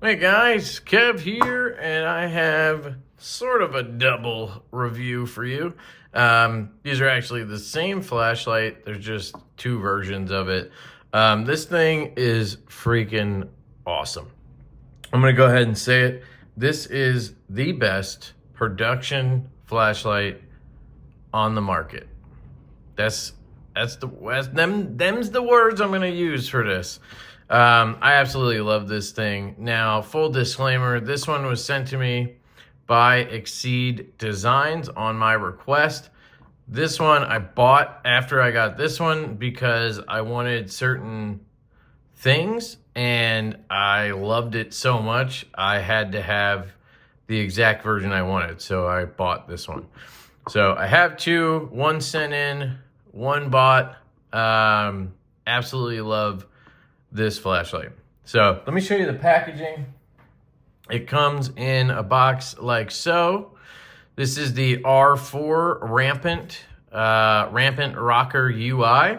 Hey guys, Kev here, and I have sort of a double review for you. These are actually the same flashlight, there's just two versions of it. This thing is freaking awesome. I'm gonna go ahead and say it. This is the best production flashlight on the market. Them's the words I'm gonna use for this. I absolutely love this thing. Now, full disclaimer, this one was sent to me by Exceed Designs on my request. This one I bought after I got this one because I wanted certain things and I loved it so much I had to have the exact version I wanted, so I bought this one. So I have two, one sent in, one bought. Absolutely love this flashlight. So let me show you the packaging. It comes in a box like so. This is the R4 Rampant Rocker UI.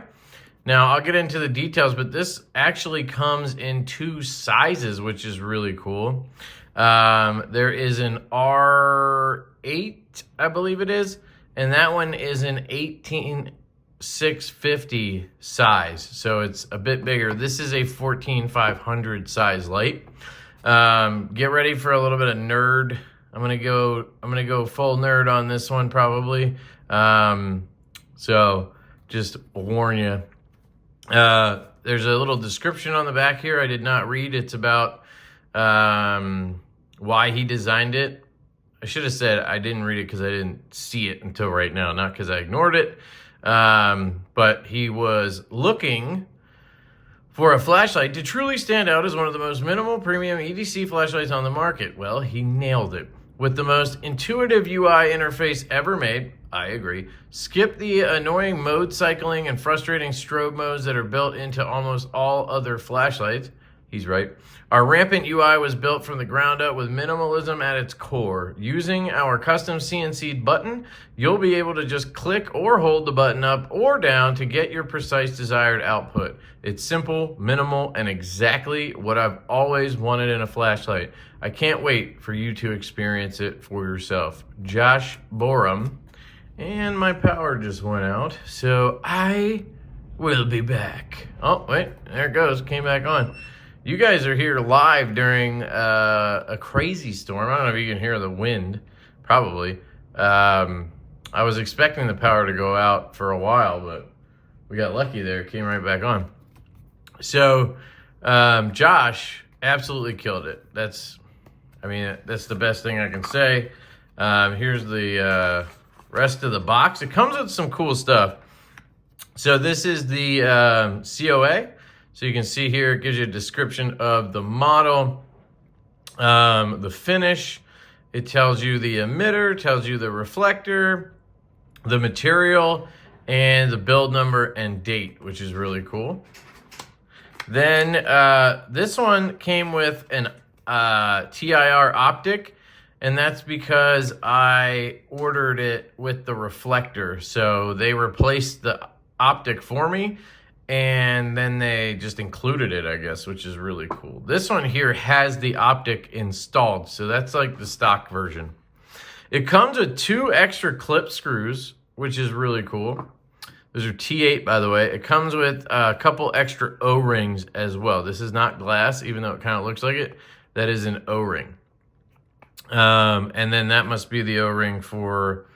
Now I'll get into the details, but this actually comes in two sizes, which is really cool. There is an R8, I believe it is, and that one is an 18-650 size, so it's a bit bigger. This is a 14-500 size light. Get ready for a little bit of nerd. I'm gonna go full nerd on this one probably. So just warn you. There's a little description on the back here I did not read. It's about why he designed it. I should have said I didn't read it because I didn't see it until right now, not because I ignored it. But he was looking for a flashlight to truly stand out as one of the most minimal premium EDC flashlights on the market. Well, he nailed it. With the most intuitive UI interface ever made, I agree. Skip the annoying mode cycling and frustrating strobe modes that are built into almost all other flashlights. He's right. Our Rampant UI was built from the ground up with minimalism at its core. Using our custom CNC button, you'll be able to just click or hold the button up or down to get your precise desired output. It's simple, minimal, and exactly what I've always wanted in a flashlight. I can't wait for you to experience it for yourself. Josh Borum. And my power just went out, so I will be back. Oh, wait, there it goes, came back on. You guys are here live during a crazy storm. I don't know if you can hear the wind, probably. I was expecting the power to go out for a while, but we got lucky there. It came right back on. So Josh absolutely killed it. That's the best thing I can say. Here's the rest of the box. It comes with some cool stuff. So this is the COA. So you can see here, it gives you a description of the model, the finish. It tells you the emitter, tells you the reflector, the material, and the build number and date, which is really cool. Then this one came with an TIR optic, and that's because I ordered it with the reflector. So they replaced the optic for me, and then they just included it, I guess, which is really cool. This one here has the optic installed, so that's like the stock version. It comes with two extra clip screws, which is really cool. Those are T8, by the way. It comes with a couple extra O-rings as well. This is not glass, even though it kind of looks like it. That is an O-ring. And then that must be the O-ring for,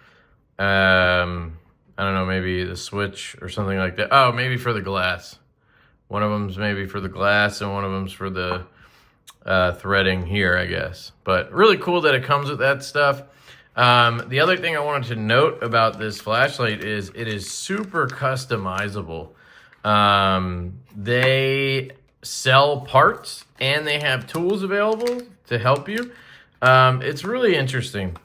I don't know, maybe the switch or something like that. Oh, maybe for the glass. One of them's maybe for the glass and one of them's for the threading here, I guess. But really cool that it comes with that stuff. The other thing I wanted to note about this flashlight is it is super customizable. They sell parts and they have tools available to help you. It's really interesting.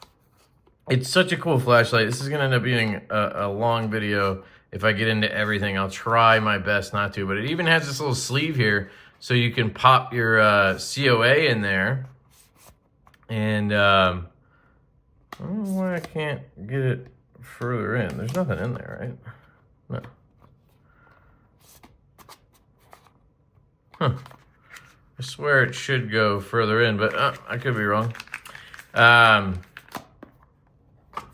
It's such a cool flashlight. This is going to end up being a long video. If I get into everything, I'll try my best not to. But it even has this little sleeve here, so you can pop your COA in there. And I don't know why I can't get it further in. There's nothing in there, right? No. Huh. I swear it should go further in, but I could be wrong. And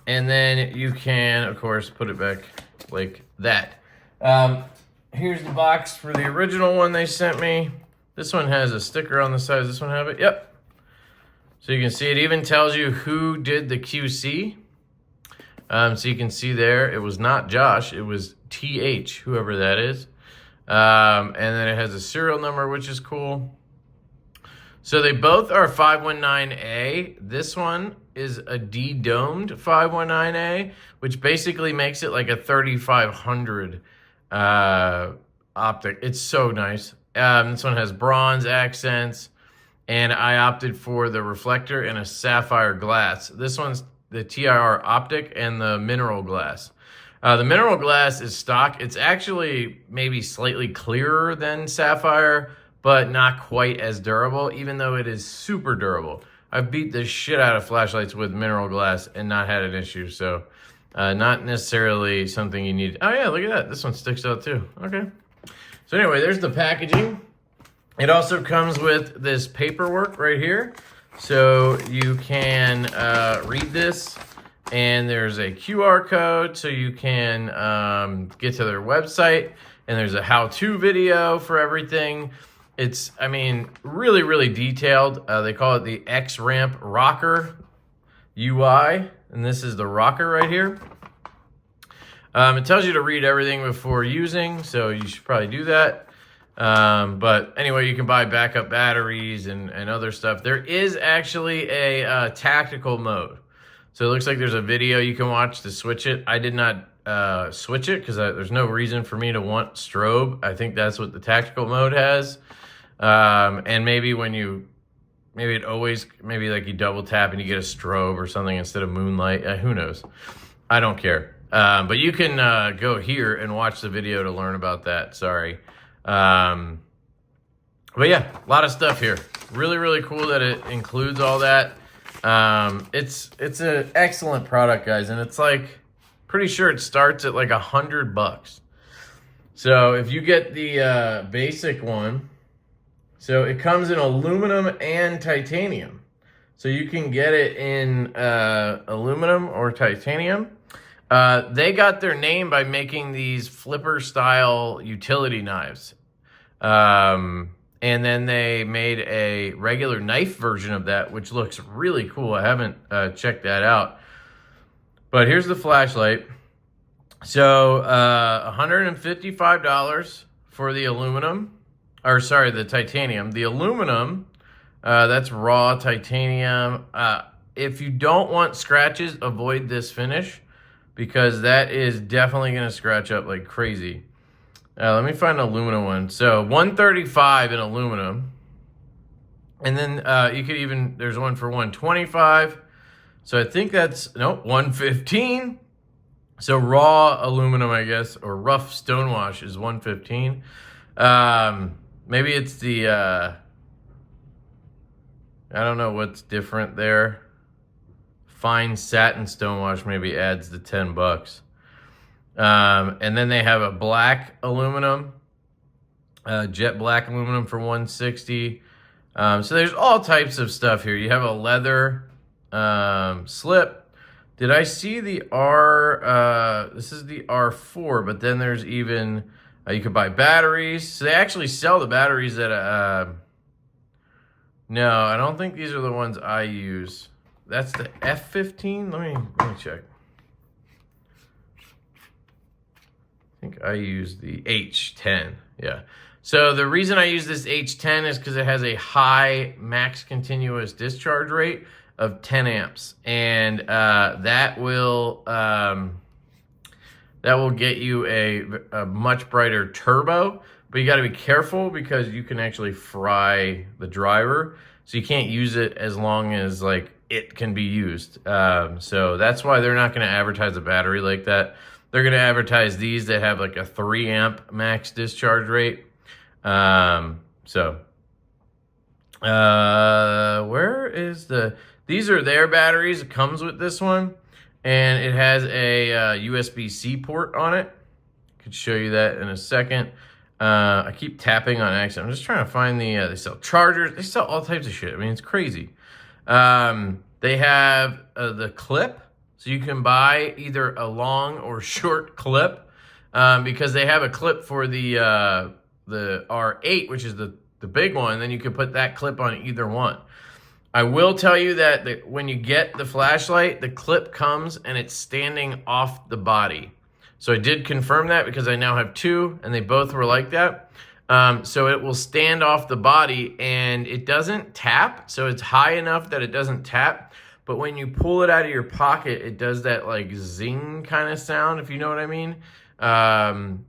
then you can, of course, put it back like that. Here's the box for the original one they sent me. This one has a sticker on the side. Does this one have it? Yep. So you can see it even tells you who did the QC. So you can see there, it was not Josh, it was TH, whoever that is. And then it has a serial number, which is cool. So they both are 519A. This one is a de-domed 519A, which basically makes it like a 3500 optic. It's so nice. This one has bronze accents, and I opted for the reflector and a sapphire glass. This one's the TIR optic and the mineral glass. The mineral glass is stock. It's actually maybe slightly clearer than sapphire, but not quite as durable, even though it is super durable. I've beat the shit out of flashlights with mineral glass and not had an issue, so not necessarily something you need. Oh yeah, look at that. This one sticks out too. Okay. So anyway, there's the packaging. It also comes with this paperwork right here. So you can read this, and there's a QR code so you can get to their website, and there's a how-to video for everything. It's, I mean, really, really detailed. They call it the X-Ramp Rocker UI, and this is the rocker right here. It tells you to read everything before using, so you should probably do that. But anyway, you can buy backup batteries and other stuff. There is actually a tactical mode. So it looks like there's a video you can watch to switch it. I did not switch it because there's no reason for me to want strobe. I think that's what the tactical mode has. And maybe when you, maybe like you double tap and you get a strobe or something instead of moonlight. Who knows? I don't care. But you can go here and watch the video to learn about that. Sorry. But yeah, a lot of stuff here. Really, really cool that it includes all that. It's an excellent product, guys, and it's like, pretty sure it starts at like $100. So if you get the basic one, so it comes in aluminum and titanium. So you can get it in aluminum or titanium. They got their name by making these flipper style utility knives. And then they made a regular knife version of that, which looks really cool. I haven't checked that out. But here's the flashlight. So $155 for the aluminum, or sorry, the titanium. The aluminum, that's raw titanium. If you don't want scratches, avoid this finish, because that is definitely going to scratch up like crazy. Let me find an aluminum one. So $135 in aluminum. And then you could even, there's one for $125. So I think that's, nope, $115. So raw aluminum, I guess, or rough stonewash is $115. Maybe it's the, I don't know what's different there. Fine satin stonewash maybe adds the $10. And then they have a black aluminum, jet black aluminum for $160. So there's all types of stuff here. You have a leather slip. Did I see the R? This is the R4, but then there's even, you could buy batteries. So they actually sell the batteries at no, I don't think these are the ones I use. That's the F15. Let me check. I think I use the H10. Yeah. So the reason I use this H10 is because it has a high max continuous discharge rate of 10 amps, and that will get you a much brighter turbo. But you got to be careful because you can actually fry the driver, so you can't use it as long as like it can be used. So that's why they're not going to advertise a battery like that. They're going to advertise these that have like a 3 amp max discharge rate. Where is the, these are their batteries. It comes with this one, and it has a USB-C port on it. Could show you that in a second. I keep tapping on accident. I'm just trying to find the, they sell chargers. They sell all types of shit. I mean, it's crazy. They have the clip. So you can buy either a long or short clip, because they have a clip for the R8, which is the big one. Then you can put that clip on either one. I will tell you that when you get the flashlight, the clip comes and it's standing off the body. So I did confirm that because I now have two and they both were like that. So it will stand off the body and it doesn't tap. So it's high enough that it doesn't tap. But when you pull it out of your pocket, it does that like zing kind of sound, if you know what I mean.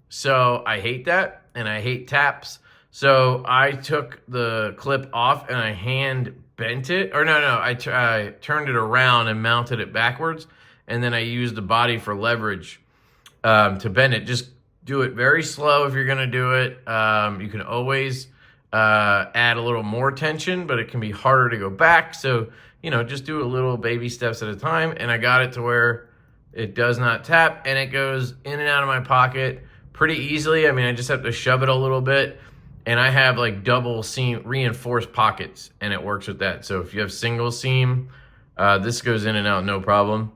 So I hate that and I hate taps. So I took the clip off and I hand bent it. Or no, I turned it around and mounted it backwards. And then I used the body for leverage to bend it. Just do it very slow if you're going to do it. You can always add a little more tension, but it can be harder to go back. So, you know, just do a little baby steps at a time. And I got it to where it does not tap and it goes in and out of my pocket pretty easily. I mean, I just have to shove it a little bit. And I have like double seam reinforced pockets and it works with that. So if you have single seam, this goes in and out no problem.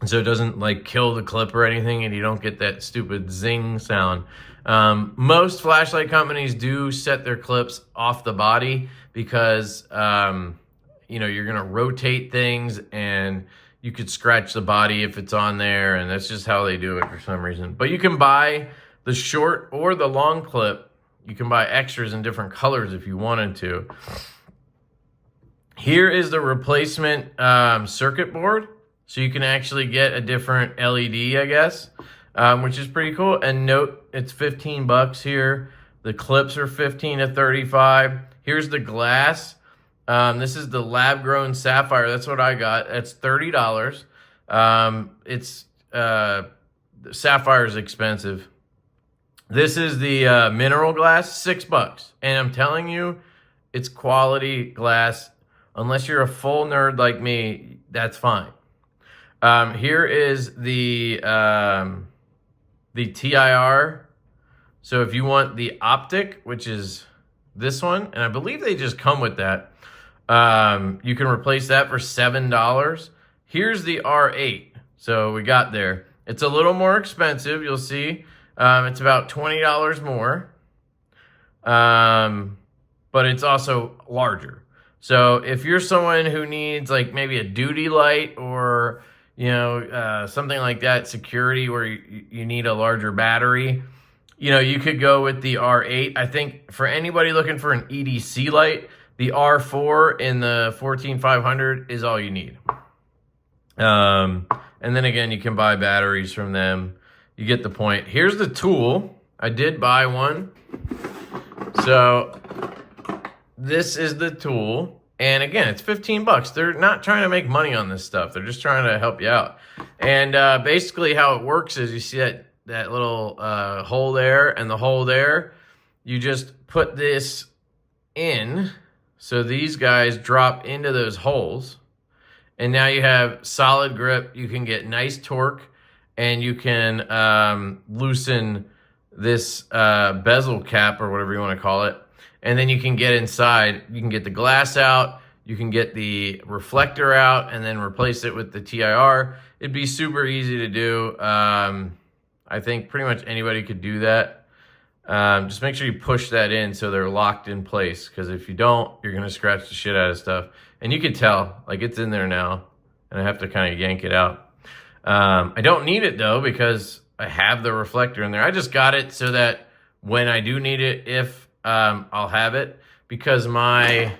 And so it doesn't like kill the clip or anything and you don't get that stupid zing sound. Most flashlight companies do set their clips off the body because, you know, you're going to rotate things and you could scratch the body if it's on there. And that's just how they do it for some reason. But you can buy the short or the long clip. You can buy extras in different colors if you wanted to. Here is the replacement circuit board. So you can actually get a different LED, I guess, which is pretty cool. And note, it's 15 bucks here. The clips are 15 to 35. Here's the glass. This is the lab-grown sapphire. That's what I got. That's $30. Sapphire is expensive. This is the mineral glass, $6. And I'm telling you, it's quality glass. Unless you're a full nerd like me, that's fine. Here is the TIR. So if you want the optic, which is this one, and I believe they just come with that, you can replace that for $7. Here's the R8. So we got there. It's a little more expensive, you'll see. It's about $20 more, but it's also larger. So if you're someone who needs like maybe a duty light or, you know, something like that, security where you need a larger battery, you know, you could go with the R8. I think for anybody looking for an EDC light, the R4 in the 14500 is all you need. And then again, you can buy batteries from them. You get the point. Here's the tool. I did buy one. So this is the tool. And again, it's 15 bucks. They're not trying to make money on this stuff. They're just trying to help you out. And basically how it works is you see that little hole there and the hole there. You just put this in. So these guys drop into those holes. And now you have solid grip. You can get nice torque. And you can loosen this bezel cap or whatever you want to call it. And then you can get inside. You can get the glass out. You can get the reflector out and then replace it with the TIR. It'd be super easy to do. I think pretty much anybody could do that. Just make sure you push that in so they're locked in place. Because if you don't, you're going to scratch the shit out of stuff. And you can tell, like it's in there now. And I have to kind of yank it out. I don't need it though because I have the reflector in there. I just got it so that when I do need it, if I'll have it, because my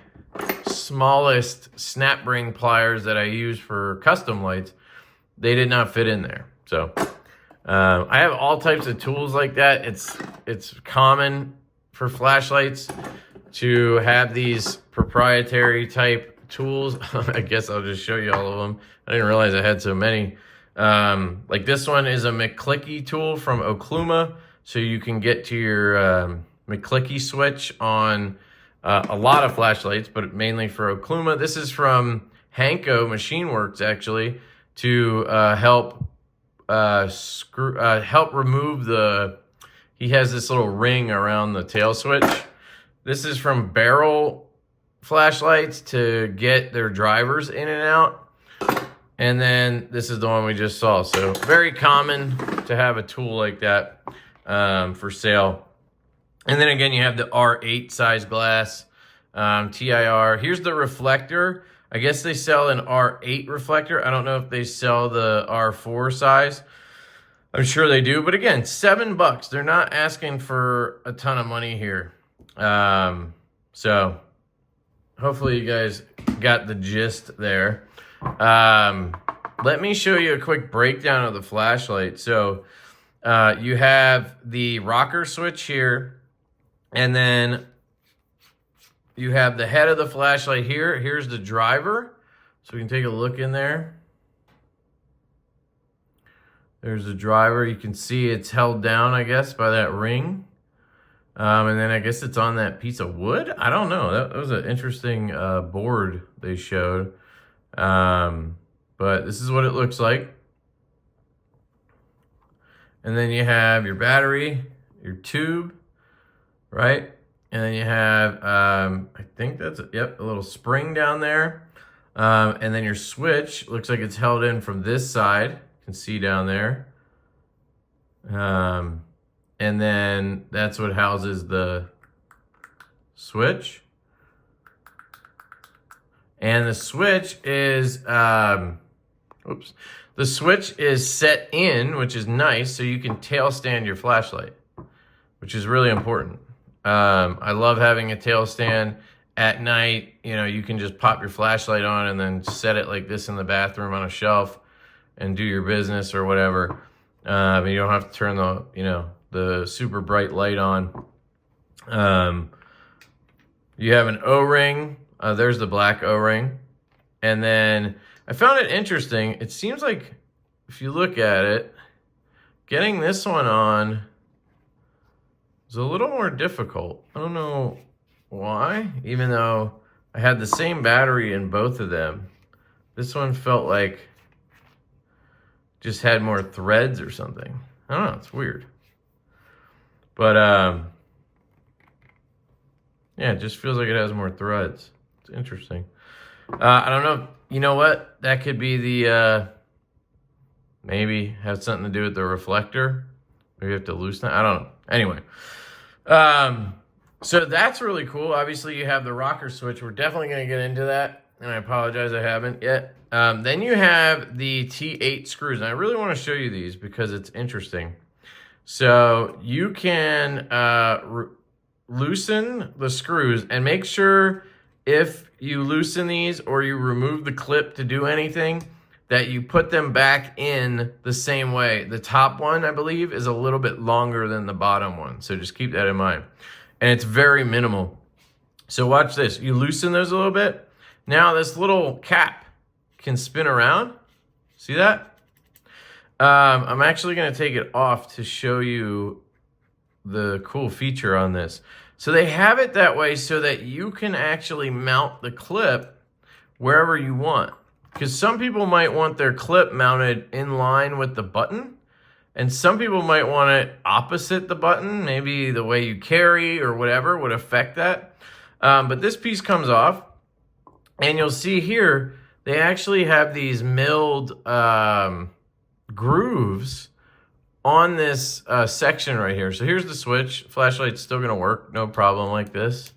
smallest snap ring pliers that I use for custom lights, they did not fit in there. So I have all types of tools like that. It's common for flashlights to have these proprietary type tools. I guess I'll just show you all of them. I didn't realize I had so many. Like this one is a McClicky tool from Okluma, so you can get to your McClicky switch on a lot of flashlights, but mainly for Okluma. This is from Hanko Machine Works actually to help remove the. he has this little ring around the tail switch. This is from Barrel flashlights to get their drivers in and out. And then this is the one we just saw. So very common to have a tool like that for sale. And then again, you have the R8 size glass, TIR. Here's the reflector. I guess they sell an R8 reflector. I don't know if they sell the R4 size. I'm sure they do. But again, $7. They're not asking for a ton of money here. So hopefully you guys got the gist there. Let me show you a quick breakdown of the flashlight. So you have the rocker switch here, and then you have the head of the flashlight here. Here's the driver. So we can take a look in there. There's the driver. You can see it's held down, I guess, by that ring. And then I guess it's on that piece of wood. I don't know. That was an interesting board they showed. But this is what it looks like. And then you have your battery, your tube, right? And then you have, I think that's, yep, a little spring down there. And then your switch looks like it's held in from this side. You can see down there. And then that's what houses the switch. And the switch is, the switch is set in, which is nice, so you can tail stand your flashlight, which is really important. I love having a tail stand at night. You know, you can just pop your flashlight on and then set it like this in the bathroom on a shelf and do your business or whatever. And you don't have to turn the, you know, the super bright light on. You have an O-ring. There's the black O-ring. And then I found it interesting. It seems like if you look at it, getting this one on is a little more difficult. I don't know why, even though I had the same battery in both of them. This one felt like just had more threads or something. I don't know, it's weird. But yeah, it just feels like it has more threads. It's interesting. I don't know. You know what? That could be the, maybe have something to do with the reflector. Maybe you have to loosen it. I don't know. Anyway. So that's really cool. Obviously, you have the rocker switch. We're definitely going to get into that. And I apologize I haven't yet. Then you have the T8 screws. And I really want to show you these because it's interesting. So you can loosen the screws and make sure if you loosen these or you remove the clip to do anything, that you put them back in the same way. The top one, I believe, is a little bit longer than the bottom one. So just keep that in mind. And it's very minimal. So watch this. You loosen those a little bit. Now this little cap can spin around. See that? I'm actually going to take it off to show you the cool feature on this. So they have it that way so that you can actually mount the clip wherever you want. Because some people might want their clip mounted in line with the button, and some people might want it opposite the button. Maybe the way you carry or whatever would affect that. But this piece comes off, and you'll see here, they actually have these milled grooves on this section right here. So here's the switch. Flashlight's still gonna work, no problem like this.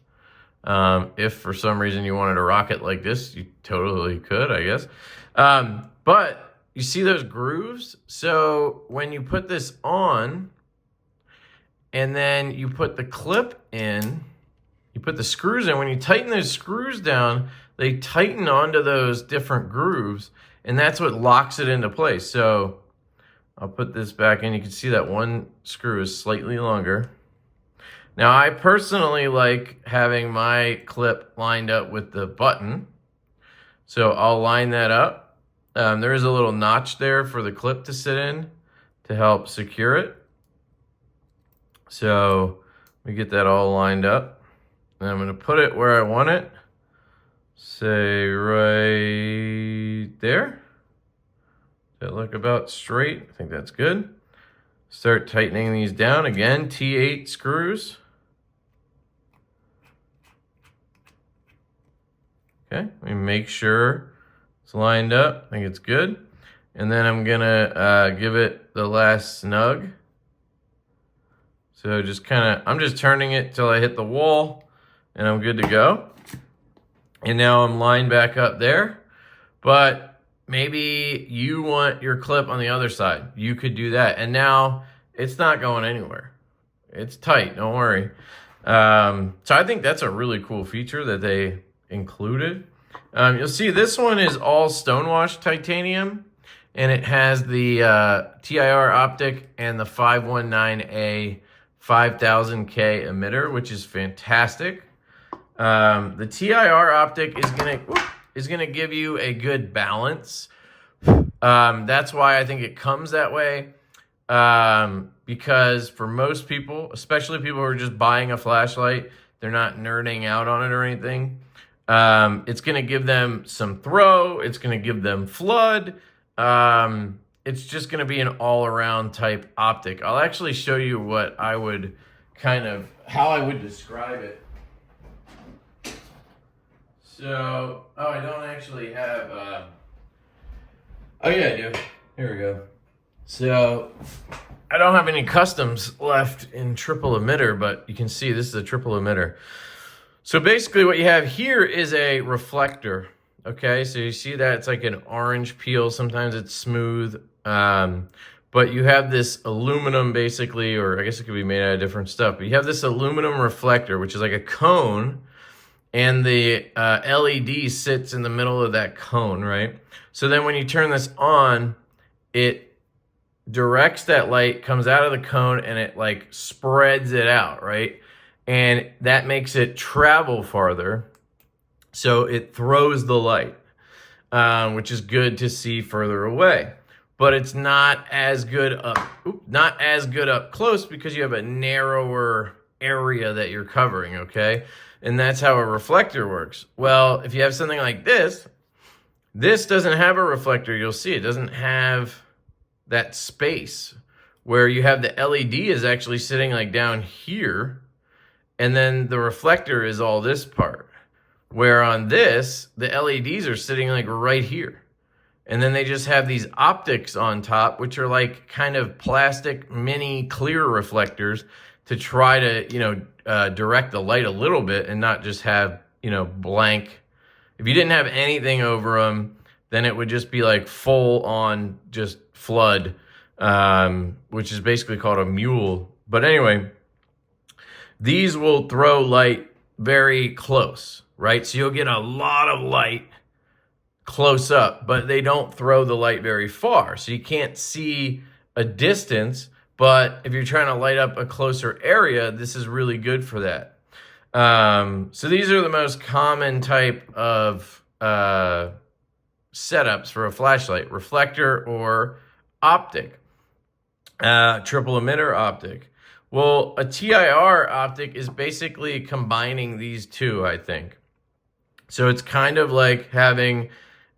If for some reason you wanted to rock it like this, you totally could, I guess. But you see those grooves? So when you put this on and then you put the clip in, you put the screws in, when you tighten those screws down, they tighten onto those different grooves, and that's what locks it into place. So I'll put this back in. You can see that one screw is slightly longer. Now, I personally like having my clip lined up with the button. So I'll line that up. There is a little notch there for the clip to sit in to help secure it. So let me get that all lined up. And I'm going to put it where I want it. Say right there. Does that look about straight? I think that's good. Start tightening these down. Again, T8 screws. Okay, let me make sure it's lined up. I think it's good. And then I'm gonna give it the last snug. So just I'm just turning it till I hit the wall and I'm good to go. And now I'm lined back up there. But maybe you want your clip on the other side. You could do that. And now it's not going anywhere. It's tight, don't worry. So I think that's a really cool feature that they included. You'll see this one is all stonewashed titanium, and it has the TIR optic and the 519A 5000K emitter, which is fantastic. The TIR optic is gonna give you a good balance. That's why I think it comes that way. Because for most people, especially people who are just buying a flashlight, they're not nerding out on it or anything. It's going to give them some throw. It's going to give them flood. It's just going to be an all-around type optic. I'll actually show you what I would how I would describe it. So, I don't actually have, oh yeah, I do. Here we go. So, I don't have any customs left in triple emitter, but you can see this is a triple emitter. So basically what you have here is a reflector, okay? So you see that it's like an orange peel. Sometimes it's smooth, but you have this aluminum basically, or I guess it could be made out of different stuff, but you have this aluminum reflector, which is like a cone, and the LED sits in the middle of that cone, right? So then when you turn this on, it directs that light, comes out of the cone, and it like spreads it out, right? And that makes it travel farther. So it throws the light, which is good to see further away. But it's not as good up close because you have a narrower area that you're covering, okay? And that's how a reflector works. Well, if you have something like this doesn't have a reflector. You'll see it doesn't have that space where you have the LED is actually sitting like down here, and then the reflector is all this part. Where on this, the LEDs are sitting like right here. And then they just have these optics on top, which are like kind of plastic mini clear reflectors to try to, direct the light a little bit and not just have, blank. If you didn't have anything over them, then it would just be like full on just flood, which is basically called a mule. But anyway, these will throw light very close, right? So you'll get a lot of light close up, but they don't throw the light very far. So you can't see a distance, but if you're trying to light up a closer area, this is really good for that. So these are the most common type of setups for a flashlight: reflector or optic, triple emitter optic. Well, a TIR optic is basically combining these two, I think. So it's kind of like having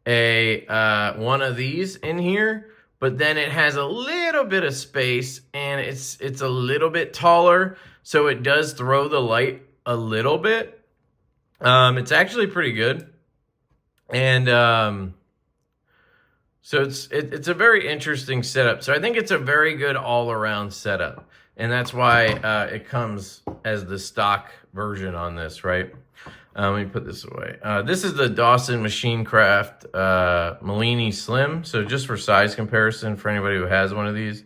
a one of these in here, but then it has a little bit of space and it's a little bit taller, so it does throw the light a little bit. It's actually pretty good. And so it's a very interesting setup. So I think it's a very good all-around setup. And that's why it comes as the stock version on this, right? Let me put this away. This is the Dawson Machine Craft Mellini Slim. So just for size comparison for anybody who has one of these,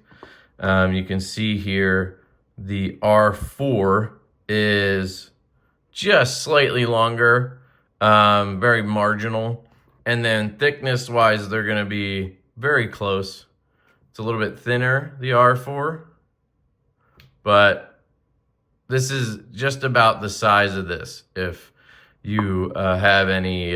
you can see here the R4 is just slightly longer, very marginal. And then thickness-wise, they're going to be very close. It's a little bit thinner, the R4. But this is just about the size of this. If you have any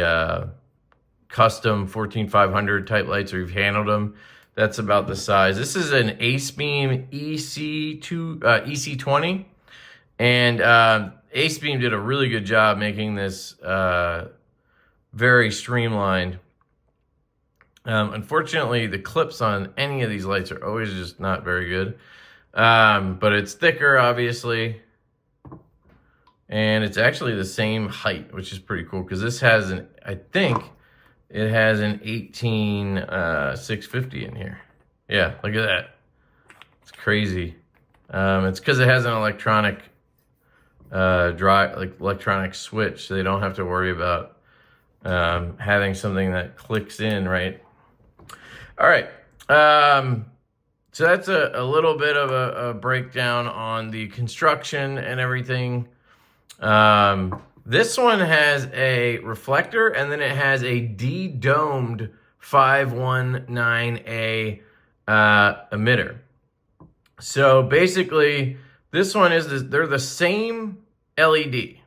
custom 14500 type lights or you've handled them, that's about the size. This is an AceBeam EC20. And AceBeam did a really good job making this very streamlined. Unfortunately, the clips on any of these lights are always just not very good. But it's thicker, obviously. And it's actually the same height, which is pretty cool because this has an, I think it has an 650 in here. Yeah, look at that. It's crazy. It's because it has an electronic electronic switch, so they don't have to worry about having something that clicks in, right? All right. So that's a little bit of a breakdown on the construction and everything. This one has a reflector, and then it has a de-domed 519A emitter. So basically, this one they're the same LED,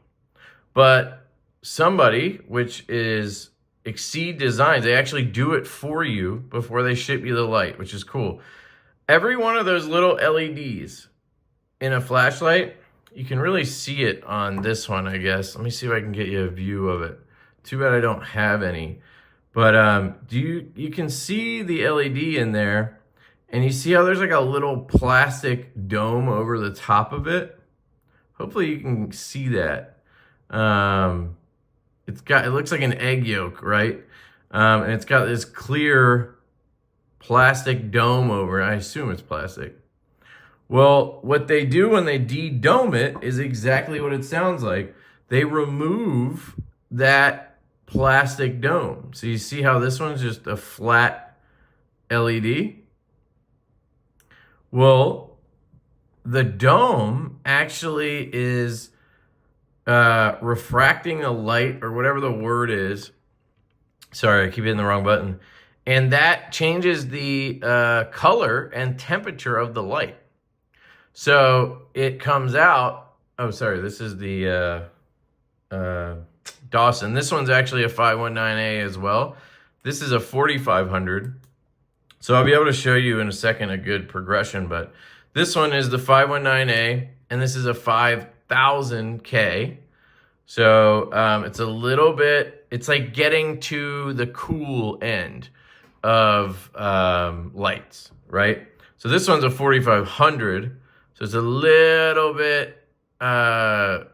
but somebody, which is Exceed Designs, they actually do it for you before they ship you the light, which is cool. Every one of those little LEDs in a flashlight, you can really see it on this one, I guess. Let me see if I can get you a view of it. Too bad I don't have any. But you can see the LED in there, and you see how there's like a little plastic dome over the top of it? Hopefully you can see that. It looks like an egg yolk, right? And it's got this clear plastic dome over it. I assume it's plastic. Well, what they do when they de-dome it is exactly what it sounds like. They remove that plastic dome. So you see how this one's just a flat LED? Well, the dome actually is refracting a light, or whatever the word is. Sorry, I keep hitting the wrong button. And that changes the color and temperature of the light. So it comes out, oh, sorry, this is the Dawson. This one's actually a 519A as well. This is a 4500. So I'll be able to show you in a second a good progression, but this one is the 519A, and this is a 5000K. So it's a little bit, it's like getting to the cool end of lights, right? So this one's a 4500, so it's a little bit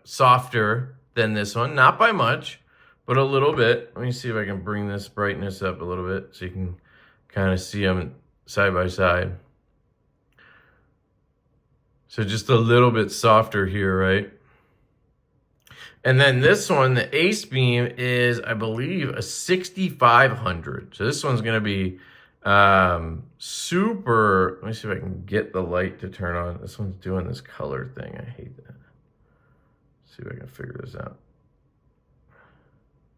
softer than this one, not by much, but a little bit. Let me see if I can bring this brightness up a little bit so you can kind of see them side by side. So just a little bit softer here, right? And then this one, the Ace Beam, is, I believe, a 6500. So this one's going to be super. Let me see if I can get the light to turn on. This one's doing this color thing. I hate that. Let's see if I can figure this out.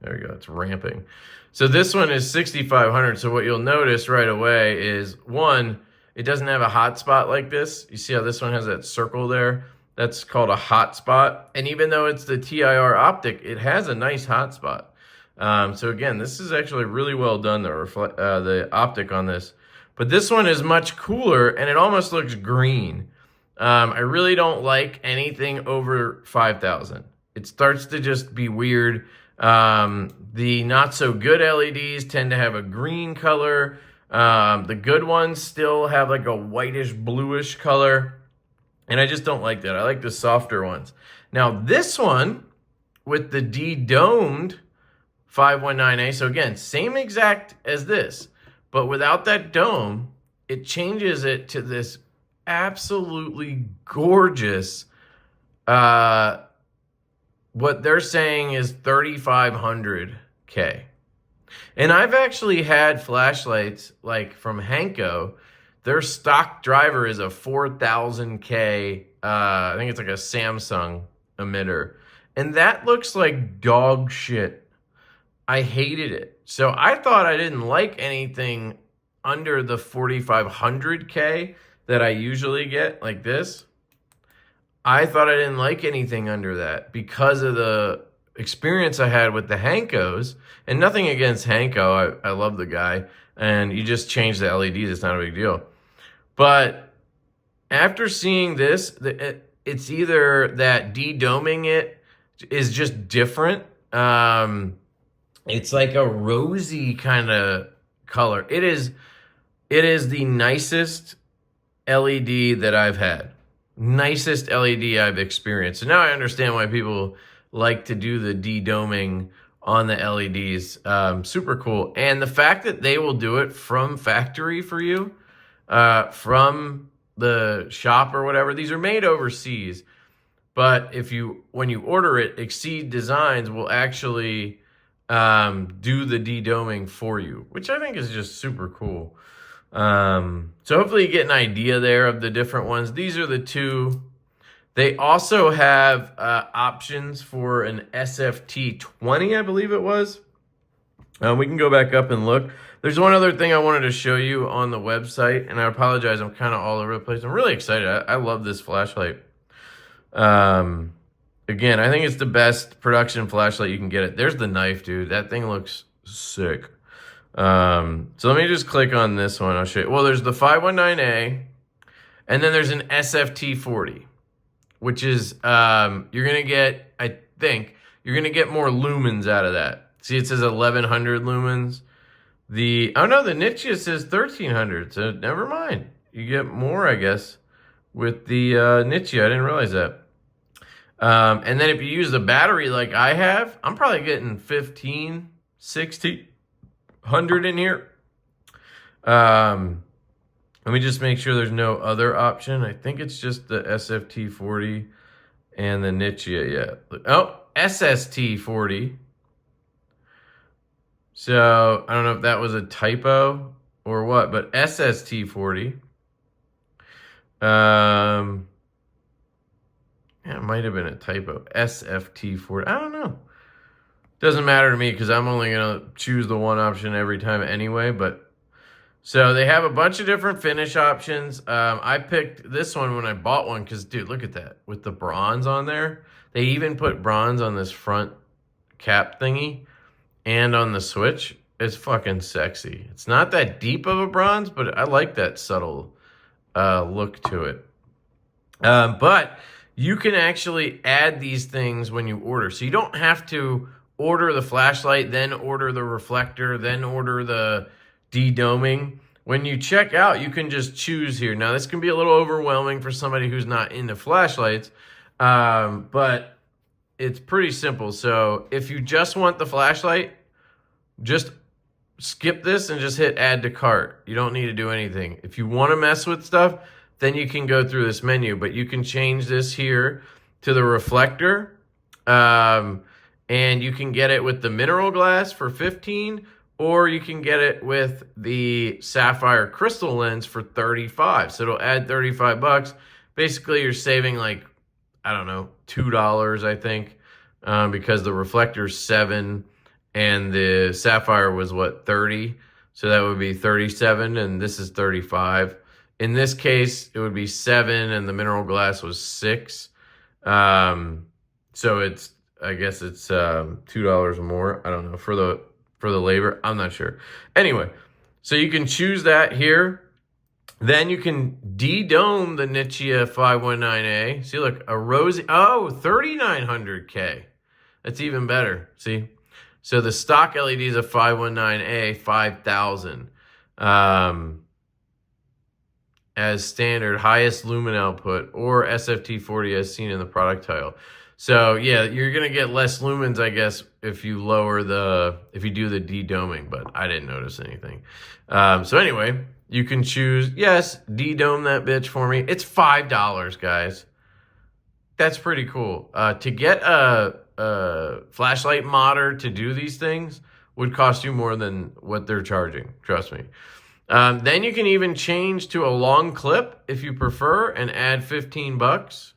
There we go. It's ramping. So this one is 6500. So what you'll notice right away is, one, it doesn't have a hot spot like this. You see how this one has that circle there? That's called a hot spot. And even though it's the TIR optic, it has a nice hot spot. So again, this is actually really well done, the optic on this. But this one is much cooler, and it almost looks green. I really don't like anything over 5000. It starts to just be weird. The not so good LEDs tend to have a green color. The good ones still have like a whitish bluish color. And I just don't like that. I like the softer ones. Now this one with the de-domed 519A, so again, same exact as this, but without that dome, it changes it to this absolutely gorgeous, what they're saying is 3500K. And I've actually had flashlights like from Henko. Their stock driver is a 4000K, I think it's like a Samsung emitter. And that looks like dog shit. I hated it. So I thought I didn't like anything under the 4500K that I usually get, like this. I thought I didn't like anything under that because of the experience I had with the Henkos. And nothing against Henko, I love the guy. And you just change the LEDs, it's not a big deal. But after seeing this, it's either that de-doming it is just different. It's like a rosy kind of color. It is the nicest LED that I've had. Nicest LED I've experienced. So now I understand why people like to do the de-doming on the LEDs. Super cool. And the fact that they will do it from factory for you, from the shop or whatever. These are made overseas, but when you order it, Exceed Designs will actually do the de-doming for you, which I think is just super cool. So hopefully you get an idea there of the different ones. These are the two. They also have options for an SFT20, I believe it was. We can go back up and look. There's one other thing I wanted to show you on the website, and I apologize, I'm kind of all over the place. I'm really excited. I love this flashlight. Again, I think it's the best production flashlight you can get it. There's the knife, dude. That thing looks sick. So let me just click on this one. I'll show you. Well, there's the 519A, and then there's an SFT40, which is, you're going to get, I think, you're going to get more lumens out of that. See, it says 1100 lumens. The Nichia says 1300, so never mind. You get more, I guess, with the Nichia. I didn't realize that. And then if you use the battery like I have, I'm probably getting 15, 60, 100 in here. Let me just make sure there's no other option. I think it's just the SFT40 and the Nichia, yeah. Oh, SST40. So I don't know if that was a typo or what, but SST40. Yeah, it might have been a typo. SFT40. I don't know. Doesn't matter to me because I'm only going to choose the one option every time anyway. But so they have a bunch of different finish options. I picked this one when I bought one because, dude, look at that. With the bronze on there. They even put bronze on this front cap thingy. And on the switch, it's fucking sexy. It's not that deep of a bronze, but I like that subtle look to it. But you can actually add these things when you order. So you don't have to order the flashlight, then order the reflector, then order the de-doming. When you check out, you can just choose here. Now, this can be a little overwhelming for somebody who's not into flashlights, but it's pretty simple. So if you just want the flashlight, just skip this and just hit add to cart. You don't need to do anything. If you want to mess with stuff, then you can go through this menu, but you can change this here to the reflector. And you can get it with the mineral glass for 15, or you can get it with the sapphire crystal lens for 35. So it'll add 35 bucks. Basically, you're saving like, I don't know, $2, I think, because the reflector's $7 and the sapphire was what, 30? So that would be 37, and this is 35. In this case, it would be 7, and the mineral glass was 6. So it's, I guess it's $2 more. I don't know for the labor. I'm not sure. Anyway, so you can choose that here. Then you can de-dome the Nichia 519A. See, look, a rosy. Oh, 3900K. That's even better. See, so the stock LED is a 519A 5000. As standard, highest lumen output, or SFT40 as seen in the product title. So yeah, you're gonna get less lumens, I guess, if you do the de-doming, but I didn't notice anything. So anyway, you can choose, yes, de-dome that bitch for me. It's $5, guys. That's pretty cool. To get a flashlight modder to do these things would cost you more than what they're charging. Trust me. Then you can even change to a long clip if you prefer and add 15 bucks.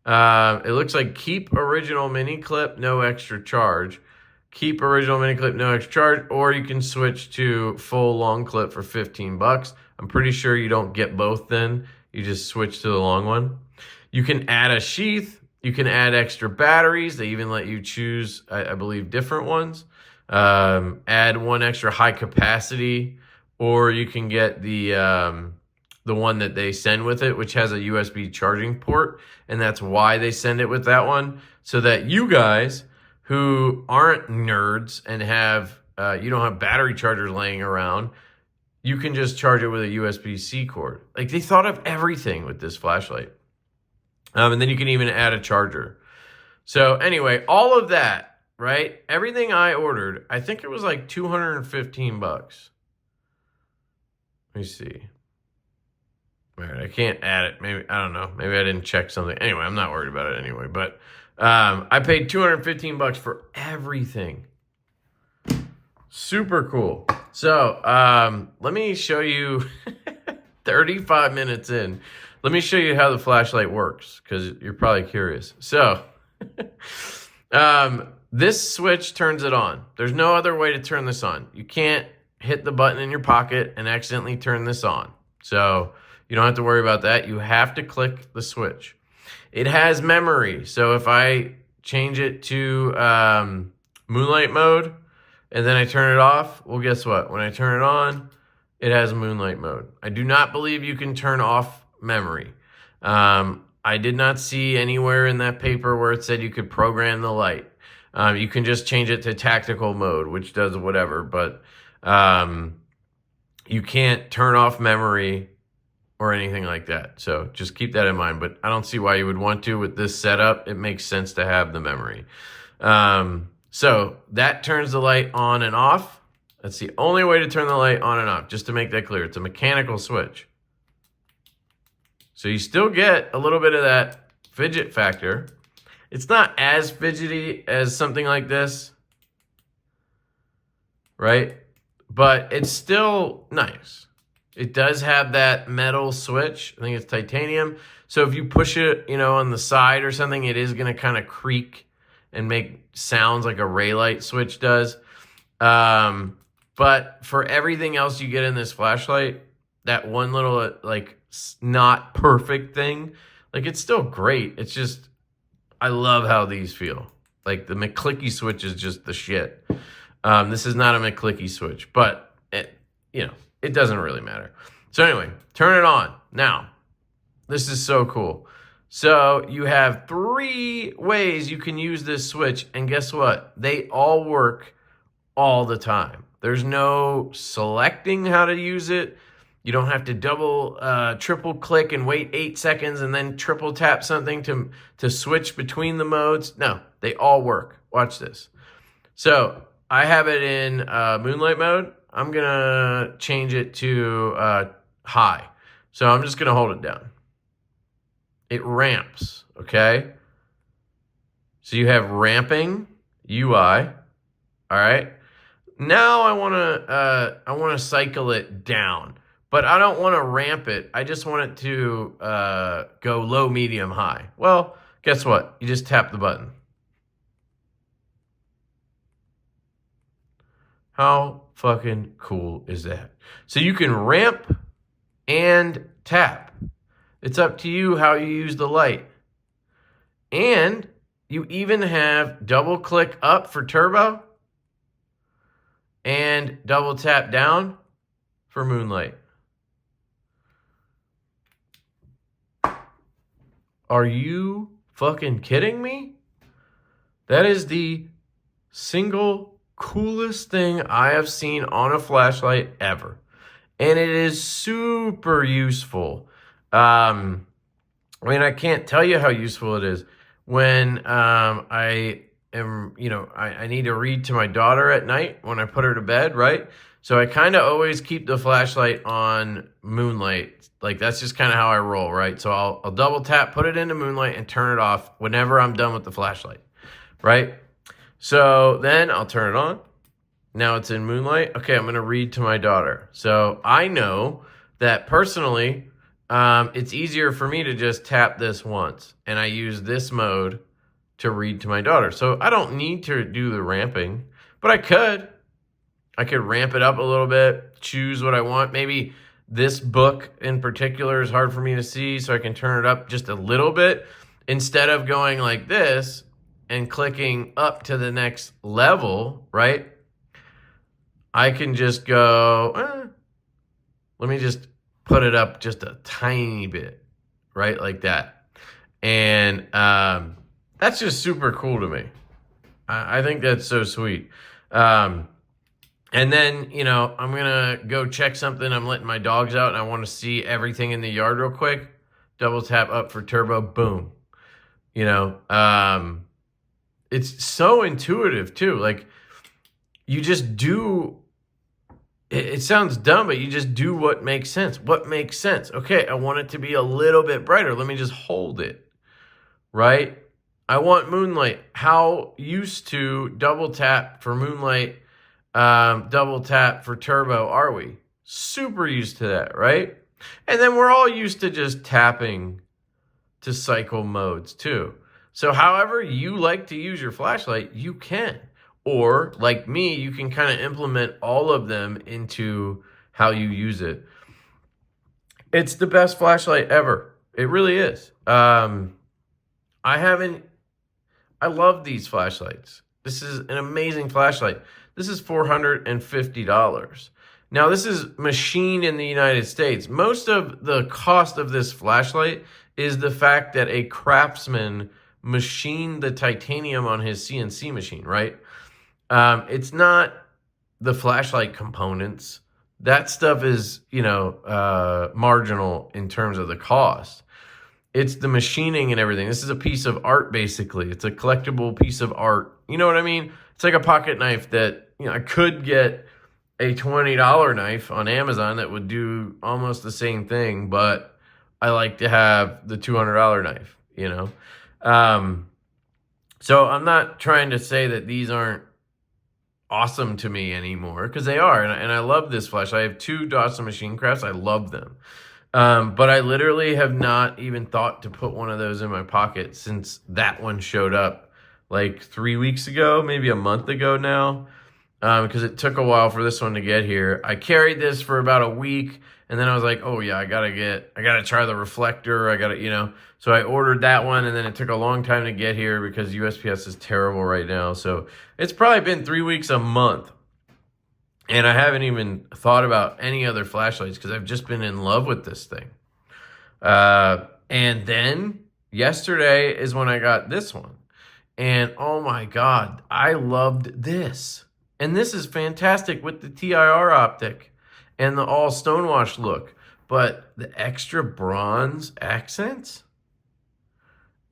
It looks like keep original mini clip, no extra charge. Keep original mini clip, no extra charge, or you can switch to full long clip for 15 bucks. I'm pretty sure you don't get both then. You just switch to the long one. You can add a sheath. You can add extra batteries. They even let you choose, I believe, different ones. Add one extra high capacity, or you can get the one that they send with it, which has a USB charging port, and that's why they send it with that one, so that you guys who aren't nerds and have you don't have battery chargers laying around, you can just charge it with a USB-C cord. Like, they thought of everything with this flashlight. And then you can even add a charger. So anyway, all of that, right? Everything I ordered, I think it was like 215 bucks. Let me see. All right, I can't add it. Maybe, I don't know. Maybe I didn't check something. Anyway, I'm not worried about it anyway. But I paid 215 bucks for everything. Super cool. So let me show you 35 minutes in. Let me show you how the flashlight works, because you're probably curious. So this switch turns it on. There's no other way to turn this on. You can't hit the button in your pocket and accidentally turn this on. So you don't have to worry about that. You have to click the switch. It has memory. So if I change it to moonlight mode and then I turn it off, well, guess what? When I turn it on, it has moonlight mode. I do not believe you can turn off memory. I did not see anywhere in that paper where it said you could program the light. You can just change it to tactical mode, which does whatever, but you can't turn off memory or anything like that. So just keep that in mind, but I don't see why you would want to with this setup. It makes sense to have the memory. So that turns the light on and off. That's the only way to turn the light on and off, just to make that clear. It's a mechanical switch. So you still get a little bit of that fidget factor. It's not as fidgety as something like this, right? But it's still nice. It does have that metal switch. I think it's titanium. So if you push it, on the side or something, it is going to kind of creak and make sounds like a ray light switch does. But for everything else you get in this flashlight, that one little, not perfect thing, it's still great. It's just, I love how these feel. Like, the McClicky switch is just the shit. This is not a McClicky switch, but it doesn't really matter. So anyway, turn it on. Now, this is so cool. So you have 3 ways you can use this switch, and guess what? They all work all the time. There's no selecting how to use it. You don't have to double, triple click and wait 8 seconds and then triple tap something to switch between the modes. No, they all work. Watch this. So I have it in moonlight mode. I'm going to change it to high. So I'm just going to hold it down. It ramps, okay? So you have ramping UI, all right? Now I want to cycle it down. But I don't want to ramp it. I just want it to go low, medium, high. Well, guess what? You just tap the button. How fucking cool is that? So you can ramp and tap. It's up to you how you use the light. And you even have double click up for turbo and double tap down for moonlight. Are you fucking kidding me? That is the single coolest thing I have seen on a flashlight ever. And it is super useful. I can't tell you how useful it is. When I need to read to my daughter at night when I put her to bed, right? So I kind of always keep the flashlight on moonlight. That's just kind of how I roll, right? So I'll double tap, put it into moonlight, and turn it off whenever I'm done with the flashlight, right? So then I'll turn it on. Now it's in moonlight. Okay, I'm going to read to my daughter. So I know that personally, it's easier for me to just tap this once, and I use this mode to read to my daughter. So I don't need to do the ramping, but I could ramp it up a little bit, choose what I want. Maybe this book in particular is hard for me to see, so I can turn it up just a little bit. Instead of going like this and clicking up to the next level, right? I can just go, let me just put it up just a tiny bit, right? Like that. And that's just super cool to me. I think that's so sweet. And then, you know, I'm going to go check something. I'm letting my dogs out and I want to see everything in the yard real quick. Double tap up for turbo, boom. You know, it's so intuitive too. Like, you just do, it sounds dumb, but you just do what makes sense. What makes sense? Okay, I want it to be a little bit brighter. Let me just hold it, right? I want moonlight. How used to double tap for moonlight, double tap for turbo are we? Super used to that, right? And then we're all used to just tapping to cycle modes too. So however you like to use your flashlight, you can. Or like me, you can kind of implement all of them into how you use it. It's the best flashlight ever. It really is. I love these flashlights. This is an amazing flashlight. This is $450. Now, this is machined in the United States. Most of the cost of this flashlight is the fact that a craftsman machined the titanium on his CNC machine, right? It's not the flashlight components. That stuff is, you know, marginal in terms of the cost. It's the machining and everything. This is a piece of art, basically. It's a collectible piece of art. You know what I mean? It's like a pocket knife that, you know, I could get a $20 knife on Amazon that would do almost the same thing, but I like to have the $200 knife, you know? So I'm not trying to say that these aren't awesome to me anymore, because they are, and I love this flashlight. I have two Dawson Machine Crafts. I love them. But I literally have not even thought to put one of those in my pocket since that one showed up like 3 weeks ago, maybe a month ago now, because it took a while for this one to get here. I carried this for about a week, and then I was like, oh yeah, I gotta try the reflector. You know, so I ordered that one, and then it took a long time to get here because USPS is terrible right now. So it's probably been 3 weeks, a month. And I haven't even thought about any other flashlights because I've just been in love with this thing. And then yesterday is when I got this one. And oh my God, I loved this. And this is fantastic with the TIR optic and the all stonewash look. But the extra bronze accents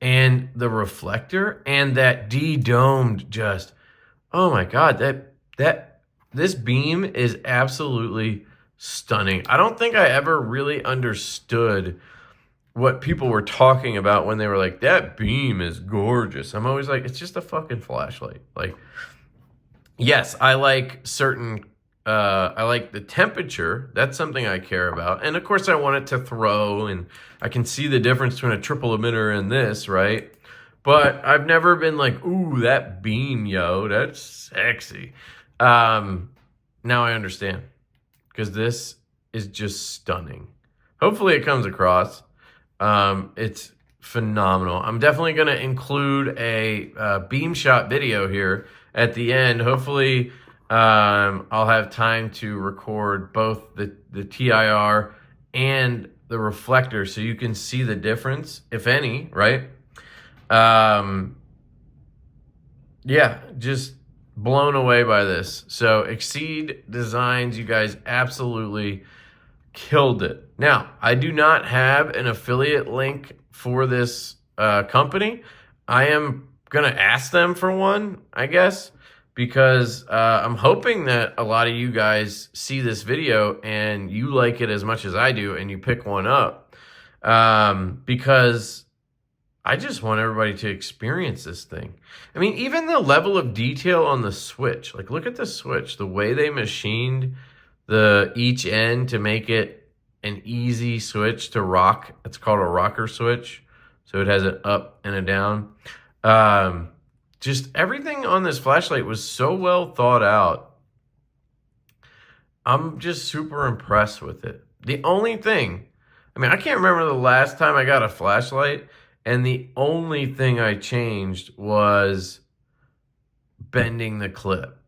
and the reflector and that de-domed just, oh my God, this beam is absolutely stunning. I don't think I ever really understood what people were talking about when they were like, that beam is gorgeous. I'm always like, it's just a fucking flashlight. Like, yes, I like I like the temperature. That's something I care about. And of course I want it to throw, and I can see the difference between a triple emitter and this, right? But I've never been like, ooh, that beam, yo, that's sexy. Now I understand, because this is just stunning. Hopefully it comes across. It's phenomenal. I'm definitely going to include a beam shot video here at the end. Hopefully I'll have time to record both the TIR and the reflector so you can see the difference, if any, right? Yeah, just blown away by this. So Exceed Designs, you guys absolutely killed it. Now, I do not have an affiliate link for this company. I am going to ask them for one, I guess, because I'm hoping that a lot of you guys see this video and you like it as much as I do and you pick one up, because I just want everybody to experience this thing. I mean, even the level of detail on the switch, like look at the switch, the way they machined each end to make it an easy switch to rock. It's called a rocker switch. So it has an up and a down. Just everything on this flashlight was so well thought out. I'm just super impressed with it. The only thing, I mean, I can't remember the last time I got a flashlight, and the only thing I changed was bending the clip.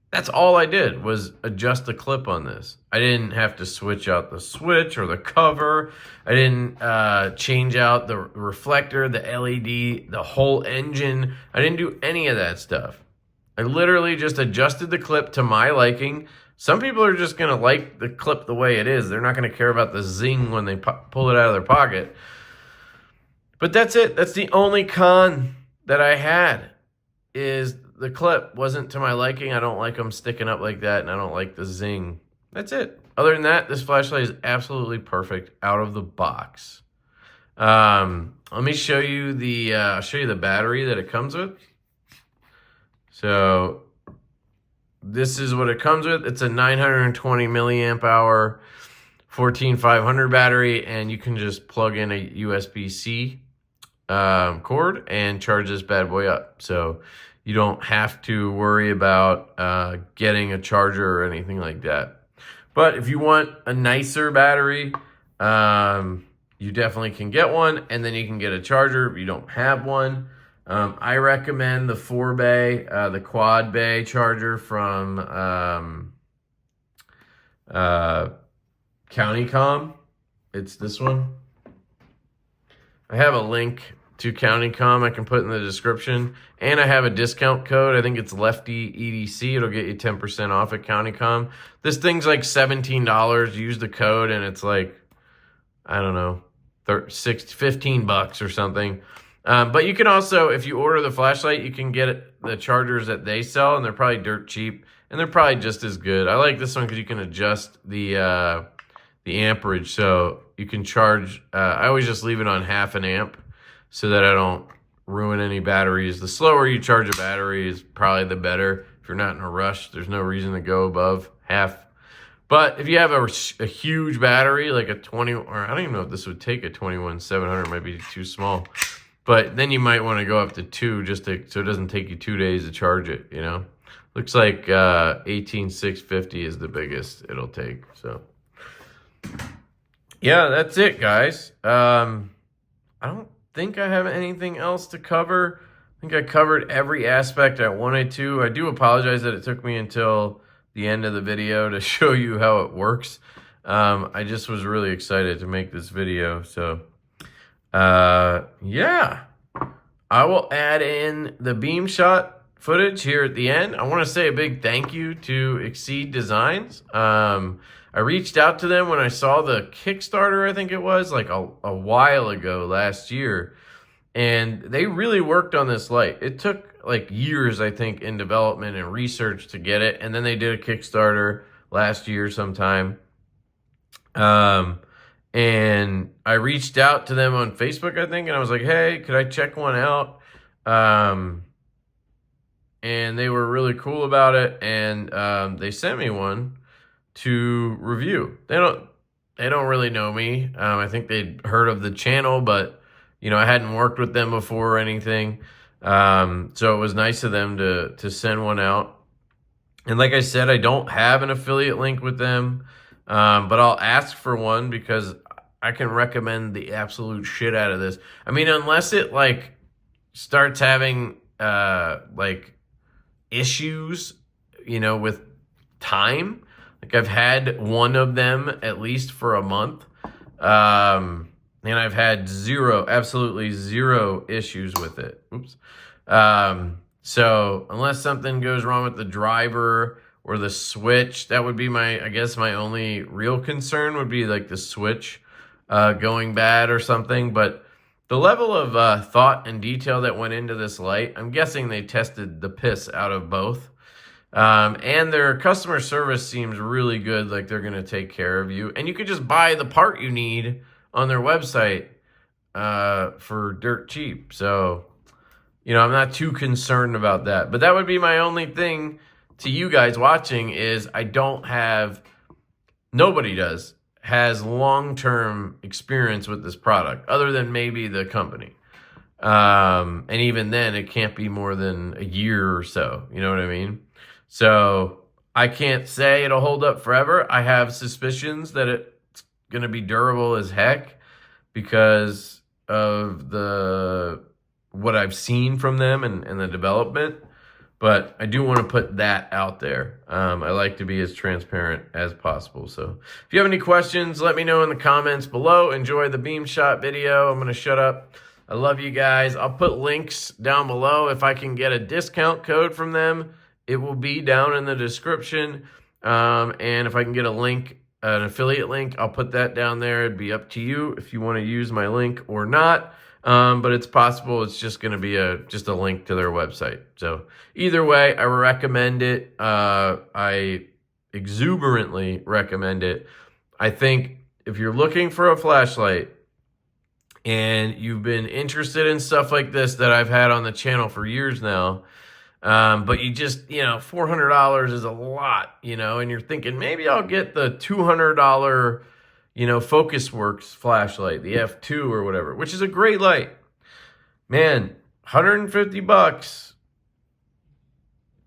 That's all I did, was adjust the clip on this. I didn't have to switch out the switch or the cover. I didn't change out the reflector, the LED, the whole engine. I didn't do any of that stuff. I literally just adjusted the clip to my liking. Some people are just going to like the clip the way it is. They're not going to care about the zing when they pull it out of their pocket. But that's it. That's the only con that I had, is the clip wasn't to my liking. I don't like them sticking up like that, and I don't like the zing. That's it. Other than that, this flashlight is absolutely perfect out of the box. Let me show you I'll show you the battery that it comes with. So this is what it comes with. It's a 920 milliamp hour 14500 battery, and you can just plug in a USB-C cord and charge this bad boy up. So you don't have to worry about getting a charger or anything like that. But if you want a nicer battery, you definitely can get one, and then you can get a charger if you don't have one. I recommend the 4-bay, the quad bay charger from CountyCom. It's this one. I have a link to CountyCom I can put in the description, and I have a discount code. I think it's LeftyEDC. It'll get you 10% off at CountyCom. This thing's like $17. Use the code, and it's like, I don't know, $15 or something. But you can also, if you order the flashlight, you can get the chargers that they sell, and they're probably dirt cheap, and they're probably just as good. I like this one because you can adjust the amperage, so you can charge. I always just leave it on half an amp so that I don't ruin any batteries. The slower you charge a battery is probably the better. If you're not in a rush, there's no reason to go above half. But if you have a huge battery, like a 20, or I don't even know if this would take a 21700, might be too small. But then you might want to go up to 2 so it doesn't take you 2 days to charge it, you know. Looks like 18650 is the biggest it'll take. So yeah, that's it, guys. I don't think I have anything else to cover. I think I covered every aspect I wanted to. I do apologize that it took me until the end of the video to show you how it works. I just was really excited to make this video. So yeah, I will add in the beam shot footage here at the end. I want to say a big thank you to Exceed Designs. I reached out to them when I saw the Kickstarter, I think it was, like a while ago last year. And they really worked on this light. It took like years, I think, in development and research to get it. And then they did a Kickstarter last year sometime. And I reached out to them on Facebook, I think, and I was like, hey, could I check one out? And they were really cool about it. And they sent me one to review. They don't really know me. I think they'd heard of the channel, but you know, I hadn't worked with them before or anything. So it was nice of them to send one out. And like I said, I don't have an affiliate link with them, but I'll ask for one because I can recommend the absolute shit out of this. I mean, unless it like starts having like issues, you know, with time. Like I've had one of them at least for a month. And I've had absolutely zero issues with it. Oops. So unless something goes wrong with the driver or the switch, that would be I guess my only real concern would be like the switch going bad or something. But the level of thought and detail that went into this light, I'm guessing they tested the piss out of both. And their customer service seems really good, like they're going to take care of you. And you could just buy the part you need on their website for dirt cheap. So, you know, I'm not too concerned about that. But that would be my only thing to you guys watching is nobody has long-term experience with this product other than maybe the company. And even then, it can't be more than a year or so. You know what I mean? So I can't say it'll hold up forever. I have suspicions that it's going to be durable as heck because of what I've seen from them and the development. But I do want to put that out there. I like to be as transparent as possible. So if you have any questions, let me know in the comments below. Enjoy the beam shot video. I'm going to shut up. I love you guys. I'll put links down below if I can get a discount code from them. it will be down in the description. And if I can get a link, an affiliate link, I'll put that down there. It'd be up to you if you want to use my link or not. But it's possible it's just going to be just a link to their website. So either way, I recommend it. I exuberantly recommend it. I think if you're looking for a flashlight and you've been interested in stuff like this that I've had on the channel for years now, but you just, $400 is a lot, and you're thinking maybe I'll get the $200, FocusWorks flashlight, the F2 or whatever, which is a great light. Man, $150,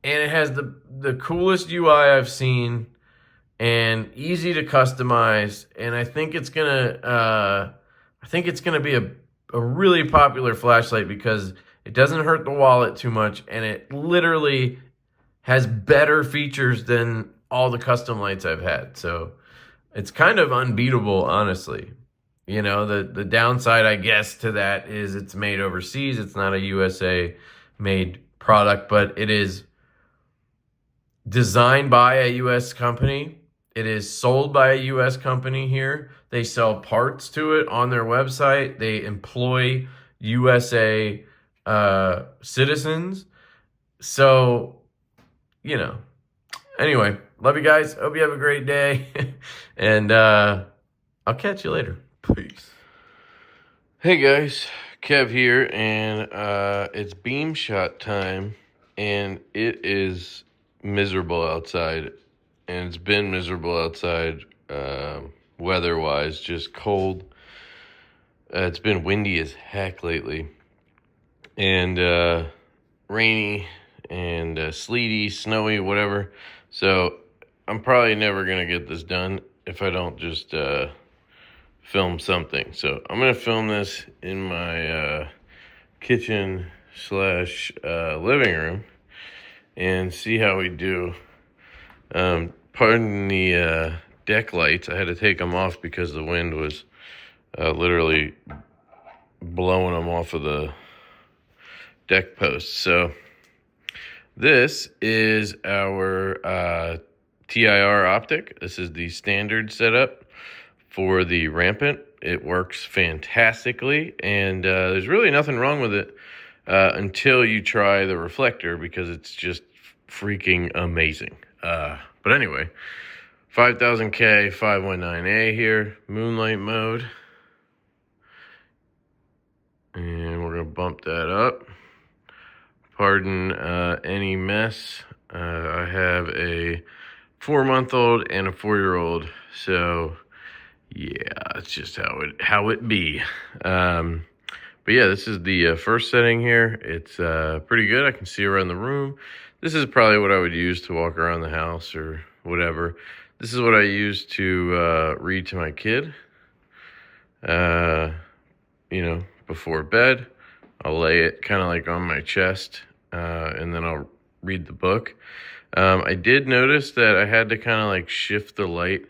and it has the coolest UI I've seen, and easy to customize, and I think it's gonna be a really popular flashlight because it doesn't hurt the wallet too much, and it literally has better features than all the custom lights I've had. So it's kind of unbeatable, honestly. The downside, I guess, to that is it's made overseas. It's not a USA made product, but it is designed by a US company. It is sold by a US company here. They sell parts to it on their website. They employ USA citizens. So, anyway, love you guys. Hope you have a great day. And I'll catch you later. Peace. Hey guys, Kev here, and it's beam shot time, and it is miserable outside, and it's been miserable outside weather-wise, just cold. It's been windy as heck lately, and rainy, and sleety, snowy, whatever. So I'm probably never going to get this done if I don't just film something. So I'm going to film this in my kitchen / living room and see how we do. Pardon the deck lights. I had to take them off because the wind was literally blowing them off of the deck posts. So this is our TIR optic. This is the standard setup for the Rampant. It works fantastically, and there's really nothing wrong with it until you try the reflector, because it's just freaking amazing. But anyway, 5000K 519A here, moonlight mode, and we're gonna bump that up. Pardon any mess. I have a 4-month-old and a 4-year-old, so yeah, it's just how it be. But yeah, this is the first setting here. It's pretty good. I can see around the room. This is probably what I would use to walk around the house or whatever. This is what I use to read to my kid. Before bed, I'll lay it kind of like on my chest, and then I'll read the book. I did notice that I had to kind of like shift the light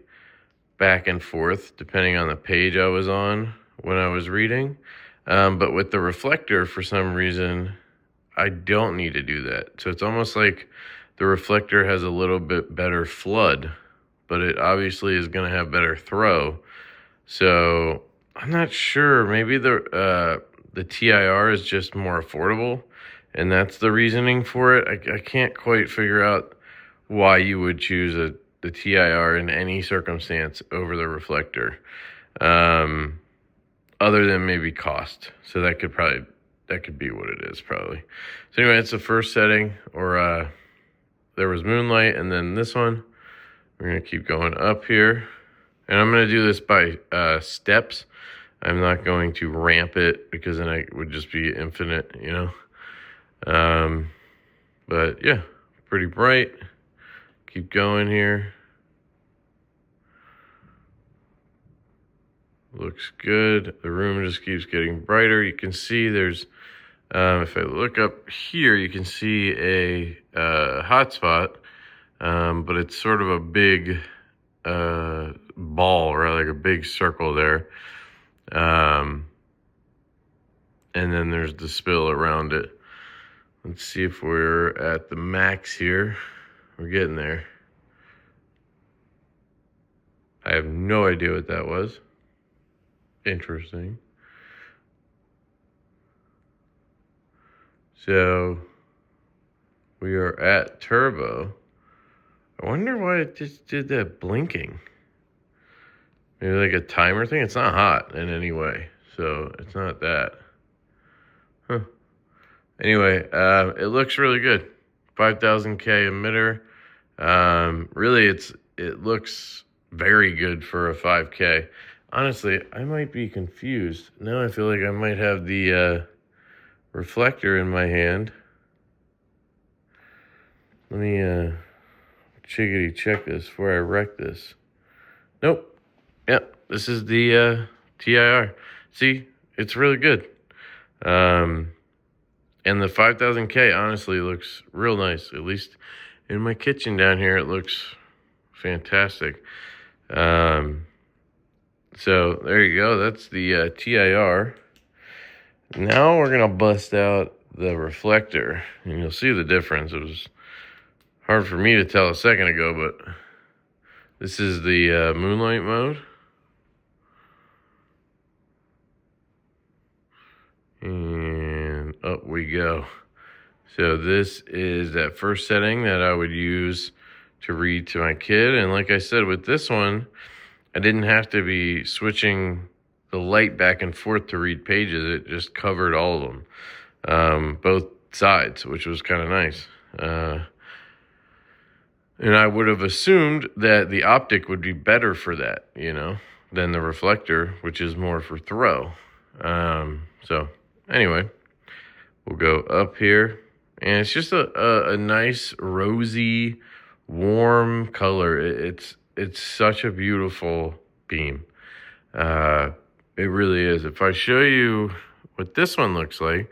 back and forth depending on the page I was on when I was reading. But with the reflector, for some reason, I don't need to do that. So it's almost like the reflector has a little bit better flood, but it obviously is going to have better throw. So I'm not sure. Maybe the TIR is just more affordable, and that's the reasoning for it. I can't quite figure out why you would choose the TIR in any circumstance over the reflector, other than maybe cost. So that could be what it is, probably. So anyway, it's the first setting, or there was moonlight, and then this one. We're gonna keep going up here, and I'm gonna do this by steps. I'm not going to ramp it, because then it would just be infinite, But yeah, pretty bright. Keep going here. Looks good. The room just keeps getting brighter. You can see there's, if I look up here, you can see a hotspot, but it's sort of a big ball, or like a big circle there. And then there's the spill around it. Let's see if we're at the max here. We're getting there. I have no idea what that was. Interesting. So we are at turbo. I wonder why it just did that blinking. Maybe like a timer thing? It's not hot in any way, so it's not that. Huh. Anyway, it looks really good. 5000K emitter. Really, it looks very good for a 5K. Honestly, I might be confused. Now I feel like I might have the reflector in my hand. Let me chickadee check this before I wreck this. Nope. Yep, this is the TIR. See, it's really good. And the 5000K honestly looks real nice. At least in my kitchen down here, it looks fantastic. So there you go. That's the TIR. Now we're gonna bust out the reflector, and you'll see the difference. It was hard for me to tell a second ago, but this is the moonlight mode. And up we go. So this is that first setting that I would use to read to my kid. And like I said, with this one, I didn't have to be switching the light back and forth to read pages. It just covered all of them, both sides, which was kind of nice. And I would have assumed that the optic would be better for that, than the reflector, which is more for throw. So anyway, we'll go up here, and it's just a nice rosy, warm color. It's such a beautiful beam. It really is. If I show you what this one looks like,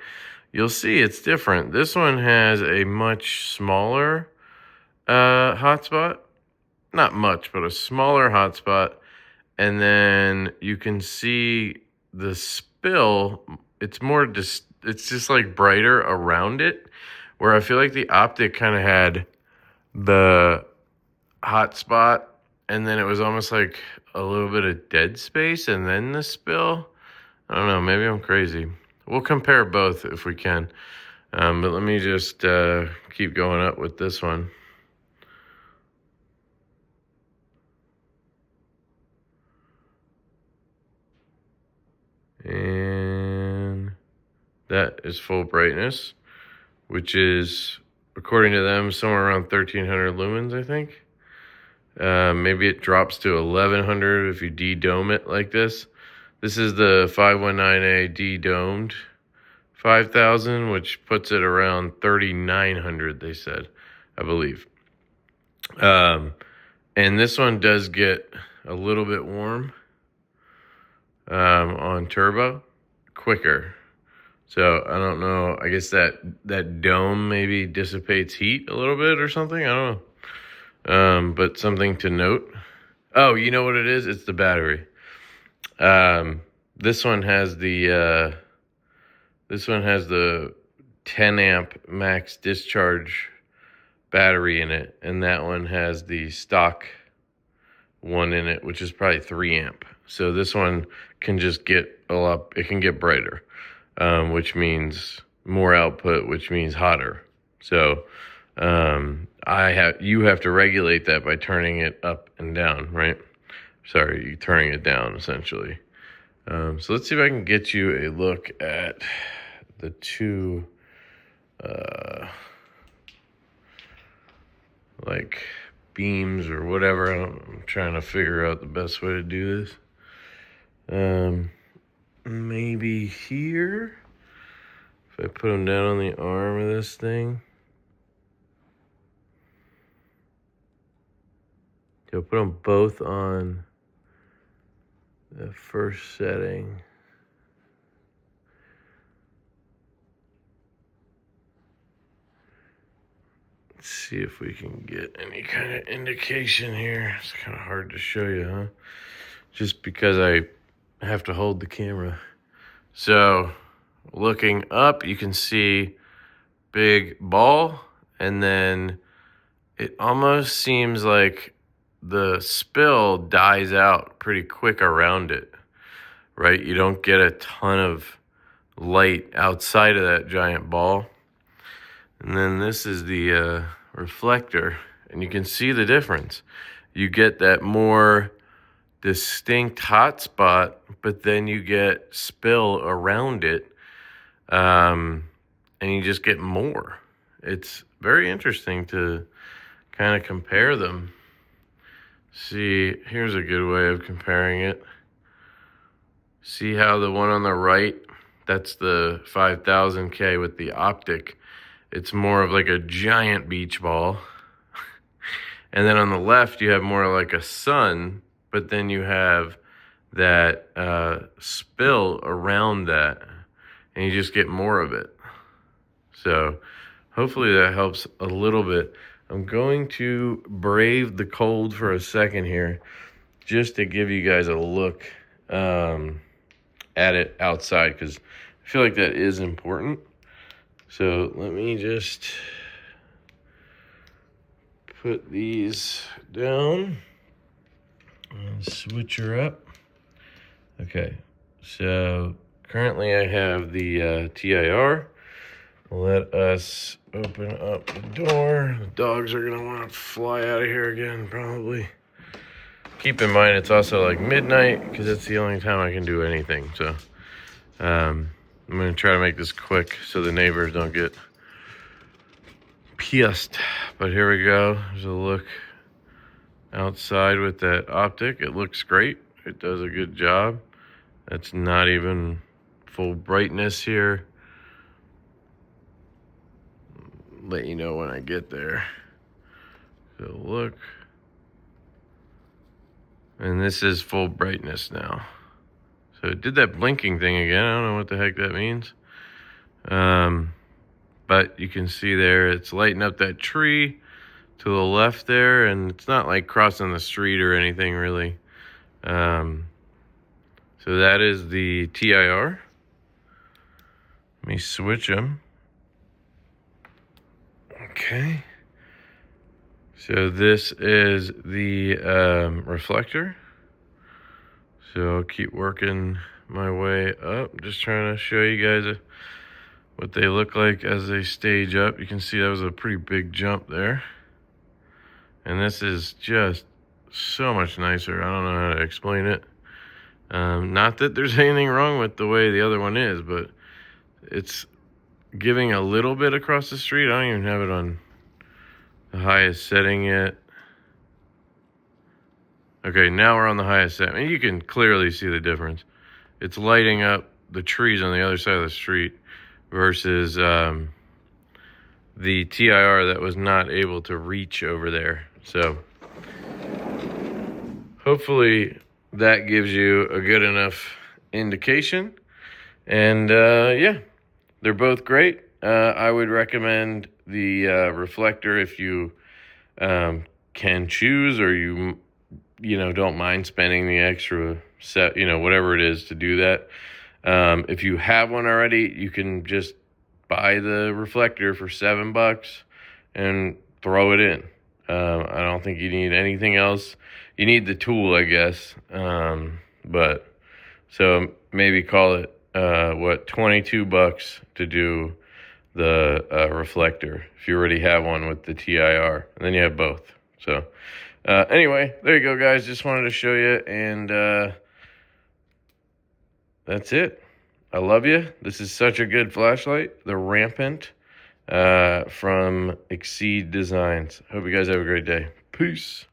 you'll see it's different. This one has a much smaller hotspot. Not much, but a smaller hotspot. And then you can see the spill. It's just like brighter around it, where I feel like the optic kind of had the hotspot, and then it was almost like a little bit of dead space, and then the spill. I don't know, maybe I'm crazy. We'll compare both if we can. But let me just keep going up with this one. And that is full brightness, which is, according to them, somewhere around 1300 lumens, I think. Maybe it drops to 1100 if you de-dome it like this. This is the 519A de-domed 5000, which puts it around 3900, they said, I believe. And this one does get a little bit warm on turbo, quicker. So I don't know. I guess that dome maybe dissipates heat a little bit or something. I don't know. But something to note. Oh, you know what it is? It's the battery. This one has the 10 amp max discharge battery in it, and that one has the stock one in it, which is probably 3 amp. So this one can just get it can get brighter, which means more output, which means hotter. So you have to regulate that by turning it up and down, right? Sorry, you're turning it down essentially. So let's see if I can get you a look at the two like beams or whatever. I'm trying to figure out the best way to do this. Maybe here, if I put them down on the arm of this thing. I'll put them both on the first setting. Let's see if we can get any kind of indication here. It's kind of hard to show you, huh? Just because I have to hold the camera. So looking up, you can see big ball, and then it almost seems like the spill dies out pretty quick around it, right? You don't get a ton of light outside of that giant ball. And then this is the reflector, and you can see the difference. You get that more distinct hot spot, but then you get spill around it, and you just get more. It's very interesting to kind of compare them. See, here's a good way of comparing it. See how the one on the right, that's the 5000K with the optic. It's more of like a giant beach ball. And then on the left, you have more like a sun, but then you have that spill around that, and you just get more of it. So hopefully that helps a little bit. I'm going to brave the cold for a second here, just to give you guys a look at it outside, because I feel like that is important. So let me just put these down and switch her up. Okay, so currently I have the TIR. Let us open up the door. The dogs are gonna want to fly out of here again, probably. Keep in mind it's also like midnight, because it's the only time I can do anything. So I'm gonna try to make this quick so the neighbors don't get pissed. But here we go. There's a look outside with that optic. It looks great. It does a good job. That's not even full brightness here. Let you know when I get there. So look. And this is full brightness now. So it did that blinking thing again. I don't know what the heck that means. But you can see there, it's lighting up that tree to the left there, and it's not like crossing the street or anything really. So that is the TIR. Let me switch them. Okay. So this is the reflector. So I'll keep working my way up. Just trying to show you guys what they look like as they stage up. You can see that was a pretty big jump there. And this is just so much nicer. I don't know how to explain it. Not that there's anything wrong with the way the other one is, but it's giving a little bit across the street. I don't even have it on the highest setting yet. Okay, now we're on the highest setting. I mean, you can clearly see the difference. It's lighting up the trees on the other side of the street versus the TIR that was not able to reach over there. So hopefully that gives you a good enough indication. And yeah, they're both great. I would recommend the reflector if you can choose, or you don't mind spending the extra set, whatever it is to do that. If you have one already, you can just buy the reflector for $7 and throw it in. I don't think you need anything else. You need the tool, I guess. But so maybe call it $22 to do the reflector if you already have one with the TIR, and then you have both. So anyway, there you go, guys. Just wanted to show you, and that's it. I love you. This is such a good flashlight, the Rampant from Exceed Designs. Hope you guys have a great day. Peace.